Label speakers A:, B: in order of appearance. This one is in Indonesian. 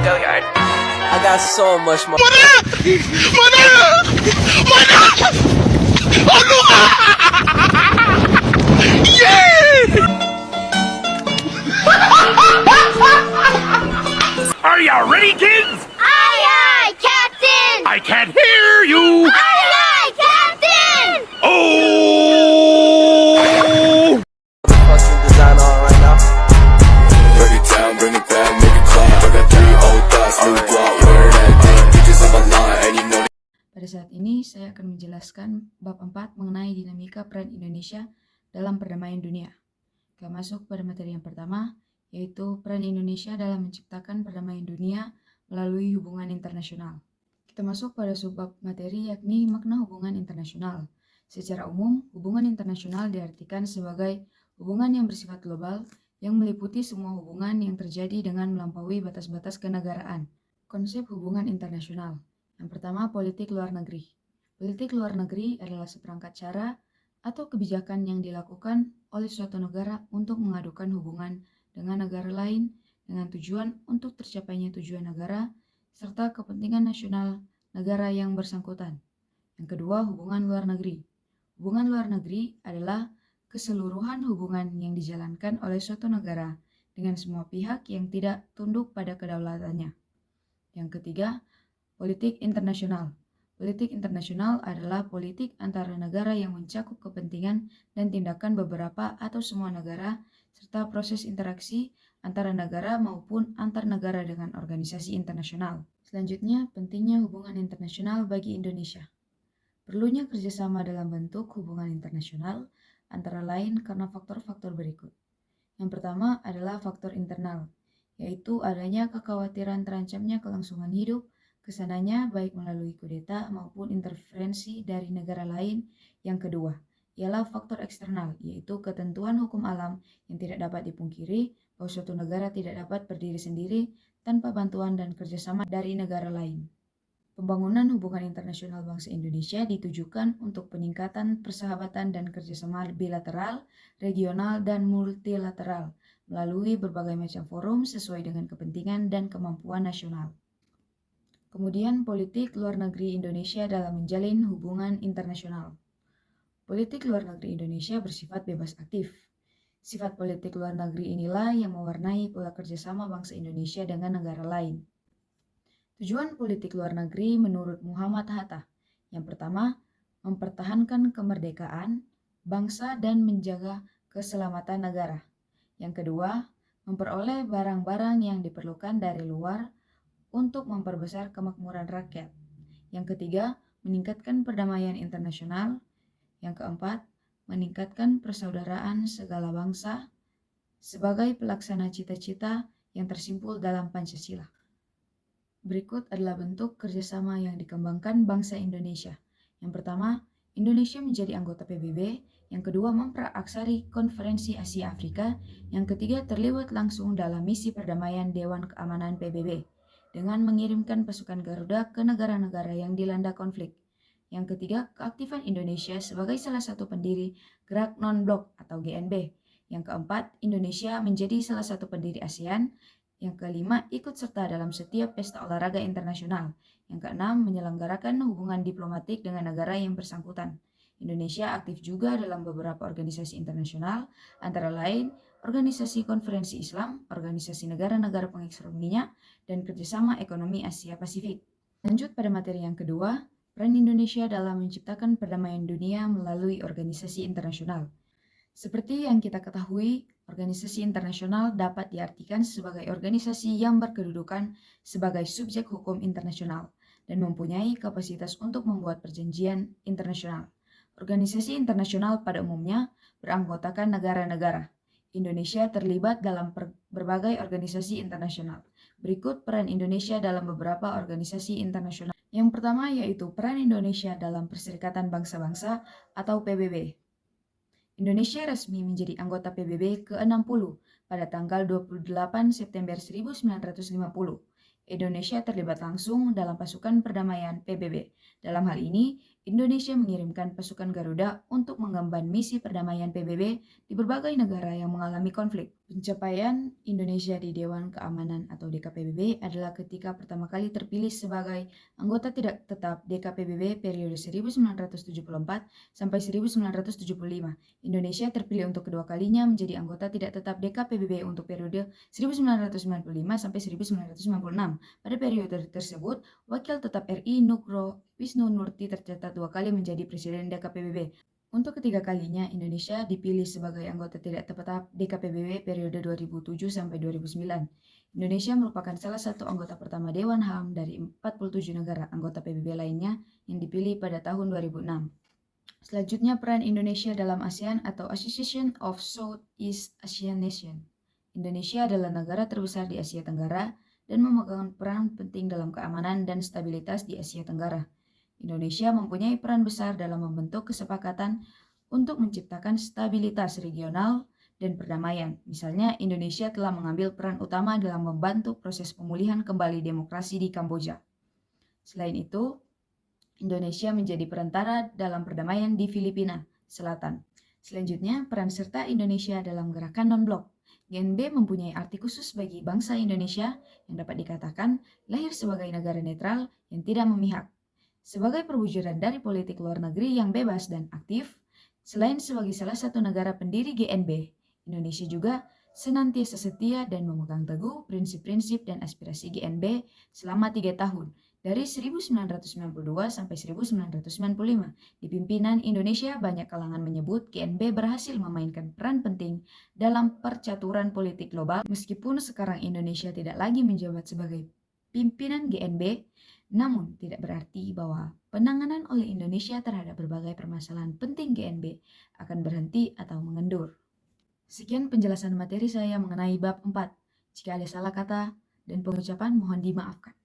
A: I got so much more.
B: Are you ready, kids?
C: Aye, aye, Captain!
B: I can't hear you.
C: Aye, aye, Captain!
B: Oh!
A: Fucking design on right now.
D: Break it down, bring it back, make it clap. I got 3 old thoughts, new block, where that thing, bitches on my line, and you know.
E: Pada saat ini, saya akan menjelaskan bab 4 mengenai dinamika peran Indonesia dalam perdamaian dunia. Kita masuk pada materi yang pertama, yaitu peran Indonesia dalam menciptakan perdamaian dunia melalui hubungan internasional. Kita masuk pada subbab materi yakni makna hubungan internasional. Secara umum, hubungan internasional diartikan sebagai hubungan yang bersifat global yang meliputi semua hubungan yang terjadi dengan melampaui batas-batas kenegaraan. Konsep hubungan internasional. Yang pertama, politik luar negeri. Politik luar negeri adalah seperangkat cara atau kebijakan yang dilakukan oleh suatu negara untuk mengadukan hubungan dengan negara lain dengan tujuan untuk tercapainya tujuan negara serta kepentingan nasional negara yang bersangkutan. Yang kedua, hubungan luar negeri. Hubungan luar negeri adalah keseluruhan hubungan yang dijalankan oleh suatu negara dengan semua pihak yang tidak tunduk pada kedaulatannya. Yang ketiga, politik internasional. Politik internasional adalah politik antara negara yang mencakup kepentingan dan tindakan beberapa atau semua negara, serta proses interaksi antara negara maupun antar negara dengan organisasi internasional. Selanjutnya, pentingnya hubungan internasional bagi Indonesia. Perlunya kerjasama dalam bentuk hubungan internasional antara lain karena faktor-faktor berikut. Yang pertama adalah faktor internal, yaitu adanya kekhawatiran terancamnya kelangsungan hidup kesananya baik melalui kudeta maupun intervensi dari negara lain. Yang kedua, ialah faktor eksternal, yaitu ketentuan hukum alam yang tidak dapat dipungkiri bahwa suatu negara tidak dapat berdiri sendiri tanpa bantuan dan kerjasama dari negara lain. Pembangunan hubungan internasional bangsa Indonesia ditujukan untuk peningkatan persahabatan dan kerjasama bilateral, regional, dan multilateral melalui berbagai macam forum sesuai dengan kepentingan dan kemampuan nasional. Kemudian, politik luar negeri Indonesia dalam menjalin hubungan internasional. Politik luar negeri Indonesia bersifat bebas aktif. Sifat politik luar negeri inilah yang mewarnai pola kerjasama bangsa Indonesia dengan negara lain. Tujuan politik luar negeri menurut Muhammad Hatta. Yang pertama, mempertahankan kemerdekaan bangsa dan menjaga keselamatan negara. Yang kedua, memperoleh barang-barang yang diperlukan dari luar untuk memperbesar kemakmuran rakyat. Yang ketiga, meningkatkan perdamaian internasional. Yang keempat, meningkatkan persaudaraan segala bangsa sebagai pelaksana cita-cita yang tersimpul dalam Pancasila. Berikut adalah bentuk kerjasama yang dikembangkan bangsa Indonesia. Yang pertama, Indonesia menjadi anggota PBB. Yang kedua, memperaksari Konferensi Asia Afrika. Yang ketiga, terlibat langsung dalam misi perdamaian Dewan Keamanan PBB dengan mengirimkan pasukan Garuda ke negara-negara yang dilanda konflik. Yang ketiga, keaktifan Indonesia sebagai salah satu pendiri Gerak Non-Blok atau GNB. Yang keempat, Indonesia menjadi salah satu pendiri ASEAN. Yang kelima, ikut serta dalam setiap pesta olahraga internasional. Yang keenam, menyelenggarakan hubungan diplomatik dengan negara yang bersangkutan. Indonesia aktif juga dalam beberapa organisasi internasional, antara lain Organisasi Konferensi Islam, Organisasi Negara-Negara Pengekspor Minyak, dan Kerjasama Ekonomi Asia Pasifik. Lanjut pada materi yang kedua, peran Indonesia dalam menciptakan perdamaian dunia melalui organisasi internasional. Seperti yang kita ketahui, organisasi internasional dapat diartikan sebagai organisasi yang berkedudukan sebagai subjek hukum internasional dan mempunyai kapasitas untuk membuat perjanjian internasional. Organisasi internasional pada umumnya beranggotakan negara-negara. Indonesia terlibat dalam berbagai organisasi internasional. Berikut peran Indonesia dalam beberapa organisasi internasional. Yang pertama yaitu peran Indonesia dalam Perserikatan Bangsa-Bangsa atau PBB. Indonesia resmi menjadi anggota PBB ke-60 pada tanggal 28 September 1950. Indonesia terlibat langsung dalam pasukan perdamaian PBB. Dalam hal ini, Indonesia mengirimkan pasukan Garuda untuk mengemban misi perdamaian PBB di berbagai negara yang mengalami konflik. Pencapaian Indonesia di Dewan Keamanan atau DKPBB adalah ketika pertama kali terpilih sebagai anggota tidak tetap DKPBB periode 1974 sampai 1975. Indonesia terpilih untuk kedua kalinya menjadi anggota tidak tetap DKPBB untuk periode 1995 sampai 1996. Pada periode tersebut, Wakil tetap RI Nugro Wisnu Nurti tercatat 2 kali menjadi Presiden DKPBB. Untuk ketiga kalinya, Indonesia dipilih sebagai anggota tidak tetap DKPBB periode 2007 sampai 2009. Indonesia merupakan salah satu anggota pertama Dewan HAM dari 47 negara anggota PBB lainnya yang dipilih pada tahun 2006. Selanjutnya, peran Indonesia dalam ASEAN atau Association of Southeast Asian Nations. Indonesia adalah negara terbesar di Asia Tenggara dan memegang peran penting dalam keamanan dan stabilitas di Asia Tenggara. Indonesia mempunyai peran besar dalam membentuk kesepakatan untuk menciptakan stabilitas regional dan perdamaian. Misalnya, Indonesia telah mengambil peran utama dalam membantu proses pemulihan kembali demokrasi di Kamboja. Selain itu, Indonesia menjadi perantara dalam perdamaian di Filipina Selatan. Selanjutnya, peran serta Indonesia dalam gerakan non-blok. GNB mempunyai arti khusus bagi bangsa Indonesia yang dapat dikatakan lahir sebagai negara netral yang tidak memihak. Sebagai perwujudan dari politik luar negeri yang bebas dan aktif, selain sebagai salah satu negara pendiri GNB, Indonesia juga senantiasa setia dan memegang teguh prinsip-prinsip dan aspirasi GNB selama 3 tahun, dari 1992 sampai 1995. Di pimpinan Indonesia, banyak kalangan menyebut GNB berhasil memainkan peran penting dalam percaturan politik global. Meskipun sekarang Indonesia tidak lagi menjabat sebagai pimpinan GNB, namun tidak berarti bahwa penanganan oleh Indonesia terhadap berbagai permasalahan penting GNB akan berhenti atau mengendur. Sekian penjelasan materi saya mengenai bab 4. Jika ada salah kata dan pengucapan mohon dimaafkan.